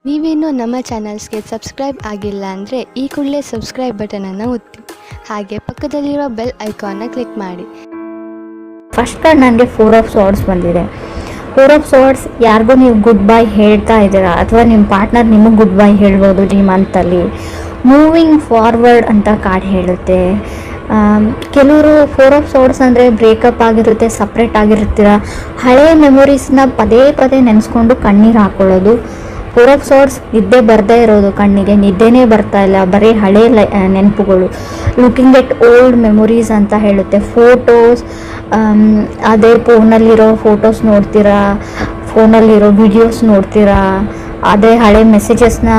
ನೀವೇನು ನಮ್ಮ ಚಾನಲ್ಸ್ಗೆ ಸಬ್ಸ್ಕ್ರೈಬ್ ಆಗಿಲ್ಲ ಅಂದರೆ ಈ ಕೂಡಲೇ ಸಬ್ಸ್ಕ್ರೈಬ್ ಬಟನನ್ನು ಒತ್ತಿ, ಹಾಗೆ ಪಕ್ಕದಲ್ಲಿರುವ ಬೆಲ್ ಐಕಾನ್ನ ಕ್ಲಿಕ್ ಮಾಡಿ. ಫಸ್ಟ್ ಕಾರ್ಡ್ ನನಗೆ 4 ಆಫ್ ಸಾರ್ಡ್ಸ್ ಬಂದಿದೆ. 4 ಆಫ್ ಸಾರ್ಡ್ಸ್ ಯಾರಿಗೂ ನೀವು ಗುಡ್ ಬೈ ಹೇಳ್ತಾ ಇದ್ದೀರಾ ಅಥವಾ ನಿಮ್ಮ ಪಾರ್ಟ್ನರ್ ನಿಮಗೆ ಗುಡ್ ಬೈ ಹೇಳ್ಬೋದು ಈ ಮಂತಲ್ಲಿ. ಮೂವಿಂಗ್ ಫಾರ್ವರ್ಡ್ ಅಂತ ಕಾರ್ಡ್ ಹೇಳುತ್ತೆ. ಕೆಲವರು 4 ಆಫ್ ಸಾರ್ಡ್ಸ್ ಅಂದರೆ ಬ್ರೇಕಪ್ ಆಗಿರುತ್ತೆ, ಸಪ್ರೇಟ್ ಆಗಿರ್ತೀರ, ಹಳೆ ಮೆಮೊರೀಸ್ನ ಪದೇ ಪದೇ ನೆನೆಸ್ಕೊಂಡು ಕಣ್ಣೀರು ಹಾಕೊಳ್ಳೋದು. 4 ಆಫ್ ಸಾರ್ಡ್ಸ್ ನಿದ್ದೆ ಬರ್ದೇ ಇರೋದು, ಕಣ್ಣಿಗೆ ನಿದ್ದೆನೇ ಬರ್ತಾ ಇಲ್ಲ, ಬರೀ ಹಳೆ ನೆನಪುಗಳು. ಲುಕಿಂಗ್ ಎಟ್ ಓಲ್ಡ್ ಮೆಮೊರೀಸ್ ಅಂತ ಹೇಳುತ್ತೆ. ಫೋಟೋಸ್, ಅದೇ ಫೋನಲ್ಲಿರೋ ಫೋಟೋಸ್ ನೋಡ್ತೀರಾ, ಫೋನಲ್ಲಿರೋ ವಿಡಿಯೋಸ್ ನೋಡ್ತೀರಾ, ಅದೇ ಹಳೆ ಮೆಸೇಜಸ್ನ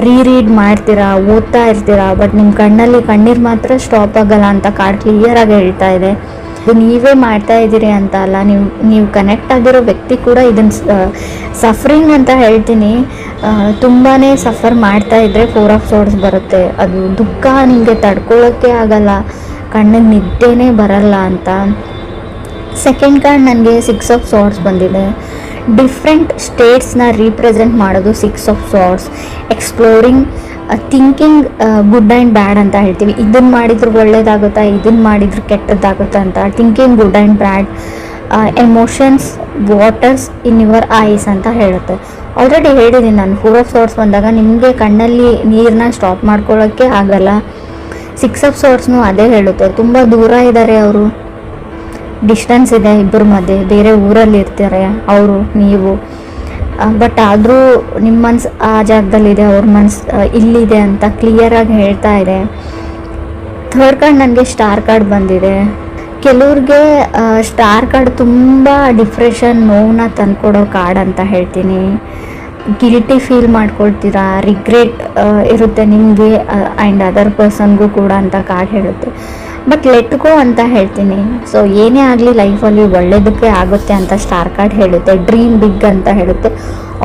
ರೀಡ್ ಮಾಡ್ತೀರಾ, ಓದ್ತಾ ಇರ್ತೀರಾ, ಬಟ್ ನಿಮ್ಮ ಕಣ್ಣಲ್ಲಿ ಕಣ್ಣೀರು ಮಾತ್ರ ಸ್ಟಾಪ್ ಆಗಲ್ಲ ಅಂತ ಕಾರ್ಡ್ ಕ್ಲಿಯರಾಗಿ ಹೇಳ್ತಾ ಇದೆ. ಇದು ನೀವೇ ಮಾಡ್ತಾ ಇದ್ದೀರಿ ಅಂತ ಅಲ್ಲ, ನೀವು ಕನೆಕ್ಟ್ ಆಗಿರೋ ವ್ಯಕ್ತಿ ಕೂಡ ಇದನ್ನು ಸಫರಿಂಗ್ ಅಂತ ಹೇಳ್ತೀನಿ. ತುಂಬಾ ಸಫರ್ ಮಾಡ್ತಾ ಇದ್ದರೆ 4 ಆಫ್ ಸಾರ್ಡ್ಸ್ ಬರುತ್ತೆ. ಅದು ದುಃಖ ನಿಮಗೆ ತಡ್ಕೊಳ್ಳೋಕ್ಕೆ ಆಗಲ್ಲ, ಕಣ್ಣಿಗೆ ನಿದ್ದೆನೇ ಬರಲ್ಲ ಅಂತ. ಸೆಕೆಂಡ್ ಕಾರ್ಡ್ ನನಗೆ 6 ಆಫ್ ಸಾರ್ಡ್ಸ್ ಬಂದಿದೆ. ಡಿಫ್ರೆಂಟ್ ಸ್ಟೇಟ್ಸ್ನ ರೀಪ್ರೆಸೆಂಟ್ ಮಾಡೋದು 6 of swords. Exploring, thinking good and bad ಅಂತ ಹೇಳ್ತೀವಿ. ಇದನ್ನು ಮಾಡಿದ್ರು ಒಳ್ಳೇದಾಗುತ್ತಾ, ಇದನ್ನು ಮಾಡಿದ್ರು ಕೆಟ್ಟದ್ದಾಗುತ್ತಾ ಅಂತ. Thinking good and bad. Emotions, waters in your eyes ಅಂತ ಹೇಳುತ್ತೆ. ಆಲ್ರೆಡಿ ಹೇಳಿದ್ದೀನಿ ನಾನು, 4 ಆಫ್ ಸಾರ್ಡ್ಸ್ ಬಂದಾಗ ನಿಮಗೆ ಕಣ್ಣಲ್ಲಿ ನೀರನ್ನ ಸ್ಟಾಪ್ ಮಾಡ್ಕೊಳ್ಳೋಕ್ಕೆ ಆಗಲ್ಲ. 6 ಆಫ್ ಸಾರ್ಡ್ಸ್ನು ಅದೇ ಹೇಳುತ್ತೆ. ತುಂಬ ದೂರ ಇದ್ದಾರೆ ಅವರು, ಡಿಸ್ಟೆನ್ಸ್ ಇದೆ ಇಬ್ಬರ ಮಧ್ಯೆ, ಬೇರೆ ಊರಲ್ಲಿ ಇರ್ತಾರೆ ಅವರು ನೀವು, ಬಟ್ ಆದರೂ ನಿಮ್ಮ ಮನ್ಸು ಆ ಜಾಗದಲ್ಲಿದೆ, ಅವ್ರ ಮನ್ಸು ಇಲ್ಲಿದೆ ಅಂತ ಕ್ಲಿಯರಾಗಿ ಹೇಳ್ತಾ ಇದೆ. ಥರ್ಡ್ ಕಾರ್ಡ್ ನನಗೆ ಸ್ಟಾರ್ ಕಾರ್ಡ್ ಬಂದಿದೆ. ಕೆಲವ್ರಿಗೆ ಸ್ಟಾರ್ ಕಾರ್ಡ್ ತುಂಬ ಡಿಪ್ರೆಷನ್, ನೋವನ್ನ ತಂದ್ಕೊಡೋ ಕಾರ್ಡ್ ಅಂತ ಹೇಳ್ತೀನಿ. ಗಿಲ್ಟಿ ಫೀಲ್ ಮಾಡ್ಕೊಳ್ತೀರಾ, ರಿಗ್ರೆಟ್ ಇರುತ್ತೆ ನಿಮಗೆ ಆ್ಯಂಡ್ ಅದರ್ ಪರ್ಸನ್ಗೂ ಕೂಡ ಅಂತ ಕಾರ್ಡ್ ಹೇಳುತ್ತೆ. ಬಟ್ ಲೆಟ್ ಗೋ ಅಂತ ಹೇಳ್ತೀನಿ. ಸೊ ಏನೇ ಆಗಲಿ ಲೈಫಲ್ಲಿ ಒಳ್ಳೇದಕ್ಕೆ ಆಗುತ್ತೆ ಅಂತ ಸ್ಟಾರ್ ಕಾರ್ಡ್ ಹೇಳುತ್ತೆ. ಡ್ರೀಮ್ ಬಿಗ್ ಅಂತ ಹೇಳುತ್ತೆ.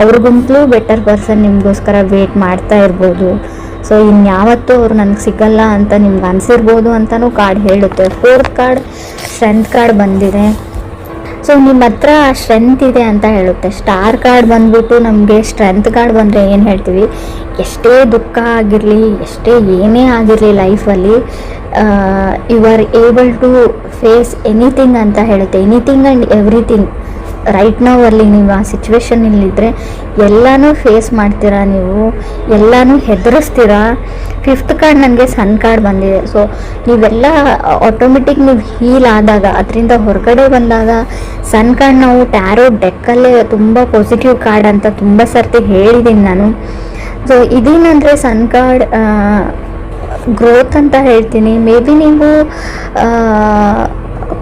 ಅವ್ರಿಗಂತಲೂ ಬೆಟರ್ ಪರ್ಸನ್ ನಿಮಗೋಸ್ಕರ ವೇಟ್ ಮಾಡ್ತಾ ಇರ್ಬೋದು. ಸೊ ಇನ್ಯಾವತ್ತೂ ಅವ್ರು ನನಗೆ ಸಿಗಲ್ಲ ಅಂತ ನಿಮ್ಗೆ ಅನಿಸಿರ್ಬೋದು ಅಂತಲೂ ಕಾರ್ಡ್ ಹೇಳುತ್ತೆ. ಫೋರ್ತ್ ಕಾರ್ಡ್ ಸ್ಟ್ರೆಂತ್ ಕಾರ್ಡ್ ಬಂದಿದೆ. ಸೊ ನಿಮ್ಮ ಹತ್ರ ಸ್ಟ್ರೆಂತ್ ಇದೆ ಅಂತ ಹೇಳುತ್ತೆ. ಸ್ಟಾರ್ ಕಾರ್ಡ್ ಬಂದ್ಬಿಟ್ಟು ನಮಗೆ ಸ್ಟ್ರೆಂತ್ ಕಾರ್ಡ್ ಬಂದರೆ ಏನು ಹೇಳ್ತೀವಿ, ಎಷ್ಟೇ ದುಃಖ ಆಗಿರಲಿ, ಎಷ್ಟೇ ಏನೇ ಆಗಿರಲಿ ಲೈಫಲ್ಲಿ you are able to face anything ಅಂತ ಹೇಳುತ್ತೆ. Anything and everything. ರೈಟ್ ನಾವು ಅಲ್ಲಿ ನೀವು ಆ ಸಿಚುವೇಶನಲ್ಲಿದ್ದರೆ ಎಲ್ಲನೂ ಫೇಸ್ ಮಾಡ್ತೀರಾ, ನೀವು ಎಲ್ಲನೂ ಹೆದರಿಸ್ತೀರಾ. ಫಿಫ್ತ್ ಕಾರ್ಡ್ ನನಗೆ ಸನ್ ಕಾರ್ಡ್ ಬಂದಿದೆ. ಸೊ ನೀವೆಲ್ಲ ಆಟೋಮೆಟಿಕ್ ನೀವು ಹೀಲ್ ಆದಾಗ, ಅದರಿಂದ ಹೊರಗಡೆ ಬಂದಾಗ, ಸನ್ ಕಾರ್ಡ್ ನಾವು ಟ್ಯಾರೋ ಡೆಕ್ಕಲ್ಲೇ ತುಂಬ ಪಾಸಿಟಿವ್ ಕಾರ್ಡ್ ಅಂತ ತುಂಬ ಸರ್ತಿ ಹೇಳಿದ್ದೀನಿ ನಾನು. ಸೊ ಇದೇನಂದರೆ ಸನ್ ಕಾರ್ಡ್ ಗ್ರೋತ್ ಅಂತ ಹೇಳ್ತೀನಿ. ಮೇ ಬಿ ನೀವು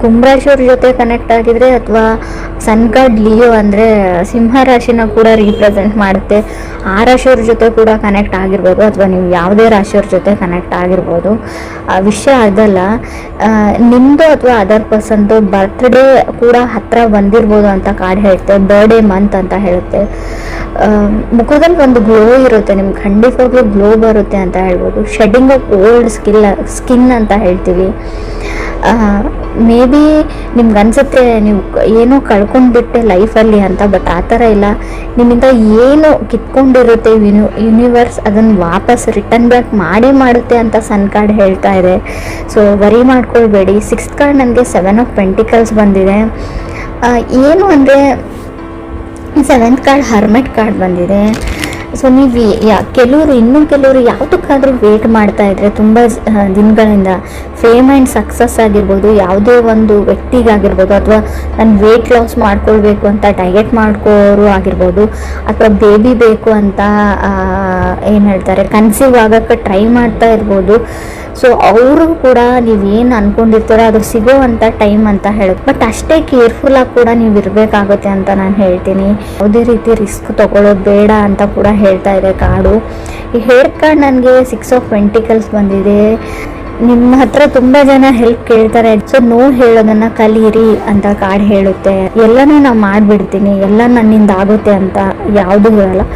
ಕುಂಭರಾಶಿಯವ್ರ ಜೊತೆ ಕನೆಕ್ಟ್ ಆಗಿದ್ರೆ, ಅಥವಾ ಸನ್ ಕಾರ್ಡ್ ಲಿಯೋ ಅಂದರೆ ಸಿಂಹ ರಾಶಿನ ಕೂಡ ರೀಪ್ರೆಸೆಂಟ್ ಮಾಡುತ್ತೆ. ಆ ರಾಶಿಯವ್ರ ಜೊತೆ ಕೂಡ ಕನೆಕ್ಟ್ ಆಗಿರ್ಬೋದು, ಅಥವಾ ನೀವು ಯಾವುದೇ ರಾಶಿಯವ್ರ ಜೊತೆ ಕನೆಕ್ಟ್ ಆಗಿರ್ಬೋದು. ವಿಷಯ ಅದಲ್ಲ, ನಿಮ್ಮದು ಅಥವಾ ಅದರ್ ಪರ್ಸನ್ದು ಬರ್ತ್ಡೇ ಕೂಡ ಹತ್ತಿರ ಬಂದಿರ್ಬೋದು ಅಂತ ಕಾರ್ಡ್ ಹೇಳುತ್ತೆ. ಬರ್ಡೇ ಮಂತ್ ಅಂತ ಹೇಳುತ್ತೆ. ಮುಖದಲ್ಲಿ ಒಂದು ಗ್ಲೋ ಇರುತ್ತೆ, ನಿಮ್ಗೆ ಖಂಡಿತವಾಗ್ಲೂ ಗ್ಲೋ ಬರುತ್ತೆ ಅಂತ ಹೇಳ್ಬೋದು. ಶೆಡ್ಡಿಂಗ್ ಆಫ್ ಓಲ್ಡ್ ಸ್ಕಿನ್ ಅಂತ ಹೇಳ್ತೀವಿ. ಮೇ ಬಿ ನಿಮ್ಗೆ ಅನಿಸುತ್ತೆ ನೀವು ಏನೋ ಕಳ್ಕೊಂಡ್ಬಿಟ್ಟೆ ಲೈಫಲ್ಲಿ ಅಂತ, ಬಟ್ ಆ ಥರ ಇಲ್ಲ. ನಿಮ್ಮಿಂದ ಏನು ಕಿತ್ಕೊಂಡಿರುತ್ತೆ ಯೂನಿವರ್ಸ್ ಅದನ್ನು ವಾಪಸ್ ರಿಟರ್ನ್ ಬ್ಯಾಕ್ ಮಾಡೇ ಮಾಡುತ್ತೆ ಅಂತ ಸನ್ ಕಾರ್ಡ್ ಹೇಳ್ತಾ ಇದೆ. ಸೊ ವರಿ ಮಾಡ್ಕೊಳ್ಬೇಡಿ. ಸಿಕ್ಸ್ತ್ ಕಾರ್ಡ್ ನನಗೆ 7 ಆಫ್ ಪೆಂಟಿಕಲ್ಸ್ ಬಂದಿದೆ. ಏನು ಅಂದರೆ 7th ಕಾರ್ಡ್ ಹರ್ಮೆಟ್ ಕಾರ್ಡ್ ಬಂದಿದೆ. ಸೊ ನೀವು ಕೆಲವರು ಯಾವುದಕ್ಕಾದರೂ ವೇಟ್ ಮಾಡ್ತಾ ಇದ್ರೆ ತುಂಬ ದಿನಗಳಿಂದ, ಫೇಮ್ ಆ್ಯಂಡ್ ಸಕ್ಸಸ್ ಆಗಿರ್ಬೋದು, ಯಾವುದೇ ಒಂದು ವ್ಯಕ್ತಿಗಾಗಿರ್ಬೋದು, ಅಥವಾ ನಾನು ವೇಟ್ ಲಾಸ್ ಮಾಡ್ಕೊಳ್ಬೇಕು ಅಂತ ಡಯಟ್ ಮಾಡ್ಕೋರು ಆಗಿರ್ಬೋದು, ಅಥವಾ ಬೇಬಿ ಬೇಕು ಅಂತ ಏನು ಹೇಳ್ತಾರೆ ಕನ್ಸೀವ್ ಆಗೋಕ್ಕೆ ಟ್ರೈ ಮಾಡ್ತಾ ಇರ್ಬೋದು. ಸೊ ಅವರು ಕೂಡ ನೀವೇನು ಅಂದ್ಕೊಂಡಿರ್ತೀರೋ ಅದು ಸಿಗೋ ಅಂಥ ಟೈಮ್ ಅಂತ ಹೇಳುತ್ತೆ. ಬಟ್ ಅಷ್ಟೇ ಕೇರ್ಫುಲ್ಲಾಗಿ ಕೂಡ ನೀವು ಇರಬೇಕಾಗುತ್ತೆ ಅಂತ ನಾನು ಹೇಳ್ತೀನಿ. ಯಾವುದೇ ರೀತಿ ರಿಸ್ಕ್ ತೊಗೊಳ್ಳೋದು ಬೇಡ ಅಂತ ಕೂಡ ಹೇಳ್ತಾ ಇದೆ ಕಾರ್ಡು. ಈ ಹೇರ್ ಕಾರ್ಡ್ ನನಗೆ 6 ಆಫ್ ಪೆಂಟಿಕಲ್ಸ್ ಬಂದಿದೆ. ನಿಮ್ಮ ಹತ್ರ ತುಂಬ ಜನ ಹೆಲ್ಪ್ ಕೇಳ್ತಾರೆ, ಸೊ ನೋ ಹೇಳೋದನ್ನು ಕಲೀರಿ ಅಂತ ಕಾರ್ಡ್ ಹೇಳುತ್ತೆ. ಎಲ್ಲನೂ ನಾನು ಮಾಡಿಬಿಡ್ತೀನಿ, ಎಲ್ಲ ನನ್ನಿಂದ ಆಗುತ್ತೆ ಅಂತ ಯಾವುದೂ ಇರಲ್ಲ.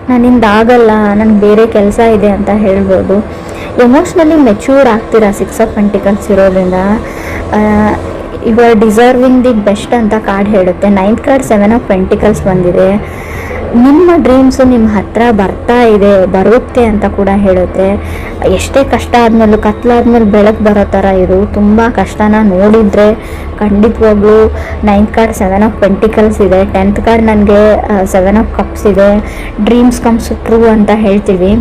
ನನ್ನಿಂದ ಆಗಲ್ಲ, ನನಗೆ ಬೇರೆ ಕೆಲಸ ಇದೆ ಅಂತ ಹೇಳ್ಬೋದು. ಎಮೋಷ್ನಲಿ ಮೆಚ್ಯೂರ್ ಆಗ್ತೀರಾ 6 ಆಫ್ ಪೆಂಟಿಕಲ್ಸ್ ಇರೋದ್ರಿಂದ. You are deserving the best ಅಂತ ಕಾರ್ಡ್ ಹೇಳುತ್ತೆ. 9th ಕಾರ್ಡ್ 7 ಆಫ್ ಪೆಂಟಿಕಲ್ಸ್ ಬಂದಿದೆ. ನಿಮ್ಮ ಡ್ರೀಮ್ಸು ನಿಮ್ಮ ಹತ್ರ ಬರ್ತಾ ಇದೆ, ಬರುತ್ತೆ ಅಂತ ಕೂಡ ಹೇಳುತ್ತೆ. ಎಷ್ಟೇ ಕಷ್ಟ ಆದಮೇಲೂ ಕತ್ಲಾದ್ಮೇಲೆ ಬೆಳಕು ಬರೋ ಥರ ಇದು. ತುಂಬ ಕಷ್ಟನ ನೋಡಿದರೆ ಖಂಡಿತವಾಗ್ಲೂ 9th ಕಾರ್ಡ್ 7 ಆಫ್ ಪೆಂಟಿಕಲ್ಸ್ ಇದೆ, 10th ಕಾರ್ಡ್ ನನಗೆ 7 ಆಫ್ ಕಪ್ಸ್ ಇದೆ. ಡ್ರೀಮ್ಸ್ ಕಮ್ಸ್ ಟ್ರೂ ಅಂತ ಹೇಳ್ತೀವಿ.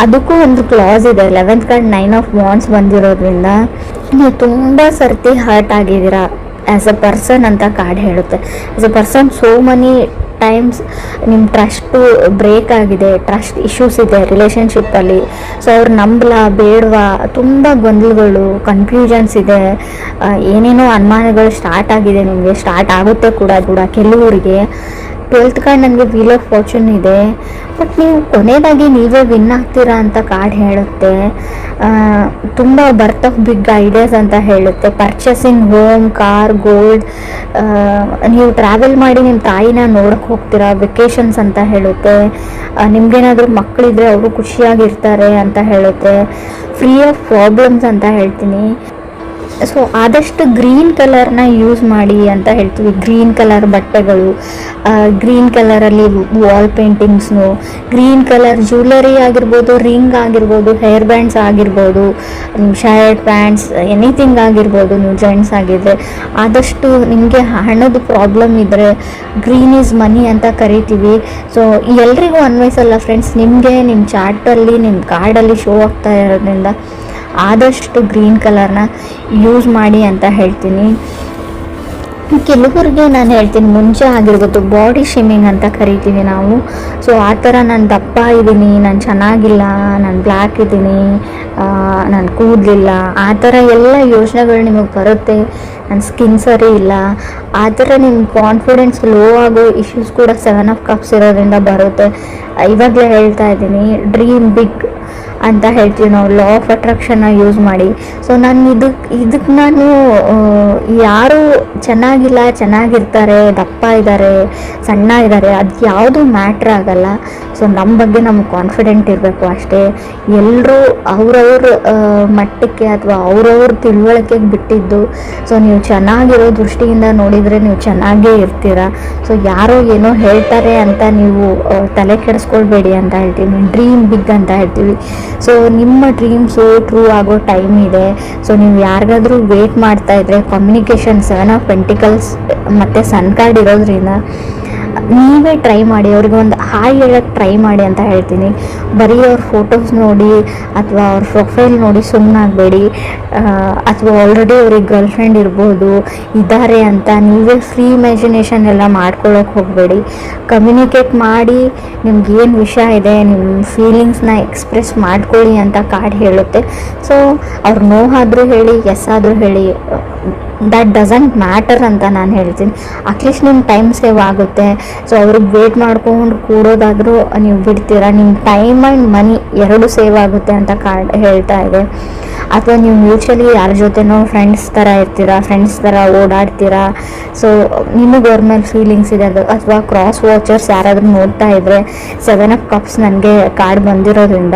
ಅದಕ್ಕೂ ಒಂದು ಕ್ಲಾಸ್ ಇದೆ. 11th ಕಾರ್ಡ್ 9 ಆಫ್ ವಾಂಡ್ಸ್ ಬಂದಿರೋದ್ರಿಂದ ನೀವು ತುಂಬ ಸರ್ತಿ ಹರ್ಟ್ ಆಗಿದ್ದೀರಾ ಆ್ಯಸ್ ಅ ಪರ್ಸನ್ ಅಂತ ಕಾರ್ಡ್ ಹೇಳುತ್ತೆ. As a person so money times ನಿಮ್ಮ ಟ್ರಸ್ಟು ಬ್ರೇಕ್ ಆಗಿದೆ, ಟ್ರಸ್ಟ್ ಇಶ್ಯೂಸ್ ಇದೆ ರಿಲೇಷನ್ಶಿಪ್ಪಲ್ಲಿ. ಸೊ ಅವ್ರು ನಂಬಲ ಬೇಡವಾ, ತುಂಬ ಗೊಂದಲಗಳು, ಕನ್ಫ್ಯೂಷನ್ಸ್ ಇದೆ, ಏನೇನೋ ಅನುಮಾನಗಳು ಸ್ಟಾರ್ಟ್ ಆಗಿದೆ, ನಿಮಗೆ ಸ್ಟಾರ್ಟ್ ಆಗುತ್ತೆ ಕೂಡ ಕೆಲವರಿಗೆ. 12th ಕಾರ್ಡ್ ನನಗೆ ವೀಲ್ ಆಫ್ ಫಾರ್ಚೂನ್ ಇದೆ, ಬಟ್ ನೀವು ಕೊನೆಯದಾಗಿ ನೀವೇ ವಿನ್ ಆಗ್ತೀರಾ ಅಂತ ಕಾರ್ಡ್ ಹೇಳುತ್ತೆ. ತುಂಬ ಬರ್ತ್ ಆಫ್ ಬಿಗ್ ಐಡಿಯಾಸ್ ಅಂತ ಹೇಳುತ್ತೆ. ಪರ್ಚೇಸಿಂಗ್ ಹೋಮ್, ಕಾರ್, ಗೋಲ್ಡ್, ನೀವು ಟ್ರಾವೆಲ್ ಮಾಡಿ ನಿಮ್ಮ ತಾಯಿನ ನೋಡೋಕ್ಕೆ ಹೋಗ್ತೀರಾ, ವೆಕೇಷನ್ಸ್ ಅಂತ ಹೇಳುತ್ತೆ. ನಿಮ್ಗೇನಾದರೂ ಮಕ್ಕಳಿದ್ರೆ ಅವರು ಖುಷಿಯಾಗಿರ್ತಾರೆ ಅಂತ ಹೇಳುತ್ತೆ. ಫ್ರೀ ಆಫ್ ಪ್ರಾಬ್ಲಮ್ಸ್ ಅಂತ ಹೇಳ್ತೀನಿ. ಸೊ ಆದಷ್ಟು ಗ್ರೀನ್ ಕಲರ್ನ ಯೂಸ್ ಮಾಡಿ ಅಂತ ಹೇಳ್ತೀವಿ. ಗ್ರೀನ್ ಕಲರ್ ಬಟ್ಟೆಗಳು, ಗ್ರೀನ್ ಕಲರಲ್ಲಿ ವಾಲ್ ಪೇಂಟಿಂಗ್ಸ್ನು, ಗ್ರೀನ್ ಕಲರ್ ಜ್ಯುವೆಲರಿ ಆಗಿರ್ಬೋದು, ರಿಂಗ್ ಆಗಿರ್ಬೋದು, ಹೇರ್ ಬ್ಯಾಂಡ್ಸ್ ಆಗಿರ್ಬೋದು, ಶರ್ಟ್ ಪ್ಯಾಂಟ್ಸ್, ಎನಿಥಿಂಗ್ ಆಗಿರ್ಬೋದು. ನೀವು ಜೆಂಟ್ಸ್ ಆಗಿದ್ದರೆ ಆದಷ್ಟು ನಿಮಗೆ ಹಣದ ಪ್ರಾಬ್ಲಮ್ ಇದ್ದರೆ ಗ್ರೀನ್ ಈಸ್ ಮನಿ ಅಂತ ಕರಿತೀವಿ. ಸೊ ಎಲ್ರಿಗೂ ಅನ್ವಯಿಸಲ್ಲ ಫ್ರೆಂಡ್ಸ್, ನಿಮಗೆ ನಿಮ್ಮ ಚಾರ್ಟಲ್ಲಿ ನಿಮ್ಮ ಕಾರ್ಡಲ್ಲಿ ಶೋ ಆಗ್ತಾ ಇರೋದ್ರಿಂದ ಆದಷ್ಟು ಗ್ರೀನ್ ಕಲರ್ನ ಯೂಸ್ ಮಾಡಿ ಅಂತ ಹೇಳ್ತೀನಿ. ಕೆಲವರಿಗೆ ನಾನು ಹೇಳ್ತೀನಿ, ಮುಂಚೆ ಆಗಿರ್ಬೋದು ಬಾಡಿ ಶೇಮಿಂಗ್ ಅಂತ ಕರಿತೀವಿ ನಾವು. ಸೊ ಆ ಥರ ನಾನು ದಪ್ಪ ಇದ್ದೀನಿ, ನಾನು ಚೆನ್ನಾಗಿಲ್ಲ, ನಾನು ಬ್ಲ್ಯಾಕ್ ಇದ್ದೀನಿ, ನಾನು ಕೂದಲಿಲ್ಲ, ಆ ಥರ ಎಲ್ಲ ಯೋಚನೆಗಳು ನಿಮಗೆ ಬರುತ್ತೆ. ನನ್ನ ಸ್ಕಿನ್ ಸರಿ ಇಲ್ಲ, ಆ ಥರ ನಿಮ್ಮ ಕಾನ್ಫಿಡೆನ್ಸ್ ಲೋ ಆಗೋ ಇಶ್ಯೂಸ್ ಕೂಡ 7 ಆಫ್ ಕಪ್ಸ್ ಇರೋದ್ರಿಂದ ಬರುತ್ತೆ. ಇವಾಗಲೇ ಹೇಳ್ತಾ ಇದ್ದೀನಿ, ಡ್ರೀಮ್ ಬಿಗ್ ಅಂತ ಹೇಳ್ತೀವಿ ನಾವು. ಲಾ ಆಫ್ ಅಟ್ರಾಕ್ಷನ್ನ ಯೂಸ್ ಮಾಡಿ. ಸೊ ನಾನು ಇದಕ್ಕೆ ನಾನು ಯಾರು ಚೆನ್ನಾಗಿಲ್ಲ, ಚೆನ್ನಾಗಿರ್ತಾರೆ, ದಪ್ಪ ಇದ್ದಾರೆ, ಸಣ್ಣ ಇದ್ದಾರೆ, ಅದು ಯಾವುದು ಮ್ಯಾಟ್ರ್ ಆಗಲ್ಲ. ಸೊ ನಮ್ಮ ಬಗ್ಗೆ ನಮ್ಗೆ ಕಾನ್ಫಿಡೆಂಟ್ ಇರಬೇಕು ಅಷ್ಟೇ. ಎಲ್ಲರೂ ಅವ್ರವ್ರ ಮಟ್ಟಕ್ಕೆ ಅಥವಾ ಅವ್ರವ್ರ ತಿಳುವಳಿಕೆಗೆ ಬಿಟ್ಟಿದ್ದು. ಸೊ ನೀವು ಚೆನ್ನಾಗಿರೋ ದೃಷ್ಟಿಯಿಂದ ನೋಡಿದರೆ ನೀವು ಚೆನ್ನಾಗೇ ಇರ್ತೀರ. ಸೊ ಯಾರೋ ಏನೋ ಹೇಳ್ತಾರೆ ಅಂತ ನೀವು ತಲೆ ಕೆಡಿಸ್ಕೊಳ್ಬೇಡಿ ಅಂತ ಹೇಳ್ತೀನಿ. ಡ್ರೀಮ್ ಬಿಗ್ ಅಂತ ಹೇಳ್ತೀವಿ. ಸೊ ನಿಮ್ಮ ಡ್ರೀಮ್ಸು ಟ್ರೂ ಆಗೋ ಟೈಮ್ ಇದೆ. ಸೊ ನೀವು ಯಾರಿಗಾದ್ರೂ ವೇಟ್ ಮಾಡ್ತಾ ಇದ್ರೆ, ಕಮ್ಯುನಿಕೇಷನ್ 7 ಆಫ್ ಪೆಂಟಿಕಲ್ಸ್ ಮತ್ತು ಸನ್ ಕಾರ್ಡ್ ಇರೋದ್ರಿಂದ ನೀವೇ ಟ್ರೈ ಮಾಡಿ, ಅವ್ರಿಗೆ ಒಂದು ಹಾಯ್ ಹೇಳೋಕ್ಕೆ ಟ್ರೈ ಮಾಡಿ ಅಂತ ಹೇಳ್ತೀನಿ. ಬರೀ ಅವ್ರ ಫೋಟೋಸ್ ನೋಡಿ ಅಥವಾ ಅವ್ರ ಪ್ರೊಫೈಲ್ ನೋಡಿ ಸುಮ್ಮನಾಗಬೇಡಿ. ಅಥವಾ ಆಲ್ರೆಡಿ ಅವ್ರಿಗೆ ಗರ್ಲ್ ಫ್ರೆಂಡ್ ಇರ್ಬೋದು, ಇದ್ದಾರೆ ಅಂತ ನೀವೇ ಫ್ರೀ ಇಮ್ಯಾಜಿನೇಷನ್ ಎಲ್ಲ ಮಾಡ್ಕೊಳ್ಳೋಕೆ ಹೋಗಬೇಡಿ. ಕಮ್ಯುನಿಕೇಟ್ ಮಾಡಿ, ನಿಮ್ಗೇನು ವಿಷಯ ಇದೆ, ನಿಮ್ಮ ಫೀಲಿಂಗ್ಸ್ನ ಎಕ್ಸ್ಪ್ರೆಸ್ ಮಾಡ್ಕೊಳ್ಳಿ ಅಂತ ಕಾರ್ಡ್ ಹೇಳುತ್ತೆ. ಸೊ ಅವ್ರು ನೋ ಆದರೂ ಹೇಳಿ, ಎಸ್ ಆದರೂ ಹೇಳಿ, ದ್ಯಾಟ್ ಡಸಂಟ್ ಮ್ಯಾಟರ್ ಅಂತ ನಾನು ಹೇಳ್ತೀನಿ. ಅಟ್ಲೀಸ್ಟ್ ನಿಮ್ಮ ಟೈಮ್ ಸೇವ್ ಆಗುತ್ತೆ. ಸೊ ಅವ್ರಿಗೆ ವೇಟ್ ಮಾಡ್ಕೊಂಡು ಕೂಡೋದಾದರೂ ನೀವು ಬಿಡ್ತೀರಾ, ನಿಮ್ಮ ಟೈಮ್ ಆ್ಯಂಡ್ ಮನಿ ಎರಡೂ ಸೇವ್ ಆಗುತ್ತೆ ಅಂತ ಕಾರ್ಡ್ ಹೇಳ್ತಾ ಇದೆ. ಅಥವಾ ನೀವು ಮ್ಯೂಚುವಲಿ ಯಾರ ಜೊತೆನೋ ಫ್ರೆಂಡ್ಸ್ ಥರ ಇರ್ತೀರಾ, ಫ್ರೆಂಡ್ಸ್ ಥರ ಓಡಾಡ್ತೀರಾ. ಸೊ ನಿಮಗೆ ಅವ್ರ ಮೇಲೆ ಫೀಲಿಂಗ್ಸ್ ಇದೆ. ಅದು ಅಥವಾ ಕ್ರಾಸ್ ವಾಚರ್ಸ್ ಯಾರಾದರೂ ನೋಡ್ತಾ ಇದ್ದರೆ 7 ಆಫ್ ಕಪ್ಸ್ ನನಗೆ ಕಾರ್ಡ್ ಬಂದಿರೋದ್ರಿಂದ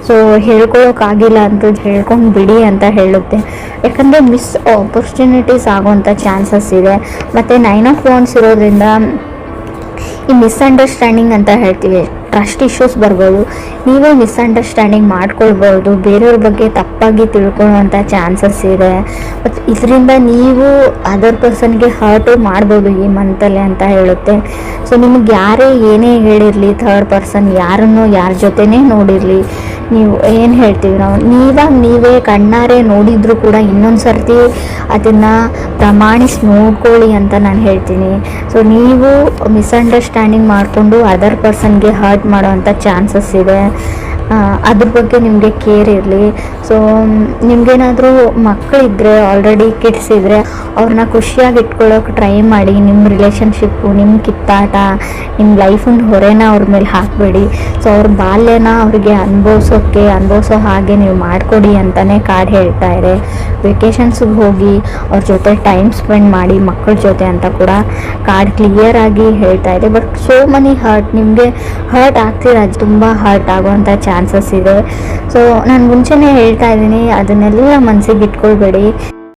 ಸೊ ಹೇಳ್ಕೊಳ್ಳೋಕ್ಕಾಗಿಲ್ಲ ಅಂತ ಹೇಳ್ಕೊಂಡು ಬಿಡಿ ಅಂತ ಹೇಳುತ್ತೆ. ಯಾಕಂದರೆ ಮಿಸ್ ಆಪರ್ಚುನಿಟೀಸ್ ಆಗೋವಂಥ ಚಾನ್ಸಸ್ ಇದೆ. ಮತ್ತು 9 ಆಫ್ ವಾಂಡ್ಸ್ ಇರೋದ್ರಿಂದ ಈ ಮಿಸ್ಅಂಡರ್ಸ್ಟ್ಯಾಂಡಿಂಗ್ ಅಂತ ಹೇಳ್ತೀವಿ, ಟ್ರಸ್ಟ್ ಇಶ್ಯೂಸ್ ಬರ್ಬೋದು. ನೀವೇ ಮಿಸ್ಅಂಡರ್ಸ್ಟ್ಯಾಂಡಿಂಗ್ ಮಾಡ್ಕೊಳ್ಬೋದು, ಬೇರೆಯವ್ರ ಬಗ್ಗೆ ತಪ್ಪಾಗಿ ತಿಳ್ಕೊಳ್ಳೋವಂಥ ಚಾನ್ಸಸ್ ಇದೆ. ಮತ್ತು ಇದರಿಂದ ನೀವು ಅದರ್ ಪರ್ಸನ್ಗೆ ಹರ್ಟು ಮಾಡ್ಬೋದು ಈ ಮಂತಲ್ಲಿ ಅಂತ ಹೇಳುತ್ತೆ. ಸೊ ನಿಮಗೆ ಯಾರೇ ಏನೇ ಹೇಳಿರಲಿ, ಥರ್ಡ್ ಪರ್ಸನ್ ಯಾರನ್ನೋ ಯಾರ ಜೊತೆನೇ ನೋಡಿರಲಿ, ನೀವು ಏನು ಹೇಳ್ತೀವಿ ನಾವು, ನೀವೇ ಕಣ್ಣಾರೆ ನೋಡಿದರೂ ಕೂಡ ಇನ್ನೊಂದು ಸರ್ತಿ ಅದನ್ನು ಪ್ರಮಾಣಿಸಿ ನೋಡ್ಕೊಳ್ಳಿ ಅಂತ ನಾನು ಹೇಳ್ತೀನಿ. ಸೊ ನೀವು ಮಿಸ್ಅಂಡರ್ಸ್ಟ್ಯಾಂಡಿಂಗ್ ಮಾಡಿಕೊಂಡು ಅದರ್ ಪರ್ಸನ್ಗೆ ಹರ್ಟ್ ಮಾಡೋವಂಥ ಚಾನ್ಸಸ್ ಇದೆ. ಅದ್ರ ಬಗ್ಗೆ ನಿಮಗೆ ಕೇರ್ ಇರಲಿ. ಸೊ ನಿಮಗೇನಾದರೂ ಮಕ್ಕಳಿದ್ರೆ, ಆಲ್ರೆಡಿ ಕಿಡ್ಸ್ ಇದ್ದರೆ ಅವ್ರನ್ನ ಖುಷಿಯಾಗಿ ಇಟ್ಕೊಳ್ಳೋಕೆ ಟ್ರೈ ಮಾಡಿ. ನಿಮ್ಮ ರಿಲೇಷನ್ಶಿಪ್ಪು, ನಿಮ್ಮ ಕಿತ್ತಾಟ, ನಿಮ್ಮ ಲೈಫಿನ ಹೊರೆನ ಅವ್ರ ಮೇಲೆ ಹಾಕಬೇಡಿ. ಸೊ ಅವ್ರ ಬಾಲ್ಯನ ಅವ್ರಿಗೆ ಅನುಭವಿಸೋ ಹಾಗೆ ನೀವು ಮಾಡಿಕೊಡಿ ಅಂತಲೇ ಕಾರ್ಡ್ ಹೇಳ್ತಾ ಇದೆ. ವೆಕೇಷನ್ಸ್ಗೆ ಹೋಗಿ ಅವ್ರ ಜೊತೆ ಟೈಮ್ ಸ್ಪೆಂಡ್ ಮಾಡಿ ಮಕ್ಕಳ ಜೊತೆ ಅಂತ ಕೂಡ ಕಾರ್ಡ್ ಕ್ಲಿಯರ್ ಆಗಿ ಹೇಳ್ತಾ ಇದೆ. ಬಟ್ ಸೋ ಮನಿ ಹರ್ಟ್, ನಿಮಗೆ ಹರ್ಟ್ ಆಗ್ತೀರಾ, ತುಂಬ ಹರ್ಟ್ ಆಗುವಂಥ ಚಾನ್ಸಸ್ ಇದೆ. ಸೊ ನಾನು ಮುಂಚೆನೇ ಹೇಳ್ತಾ ಇದ್ದೀನಿ, ಅದನ್ನೆಲ್ಲ ಮನಸ್ಸಿಗೆ ಇಟ್ಕೊಳ್ಬೇಡಿ.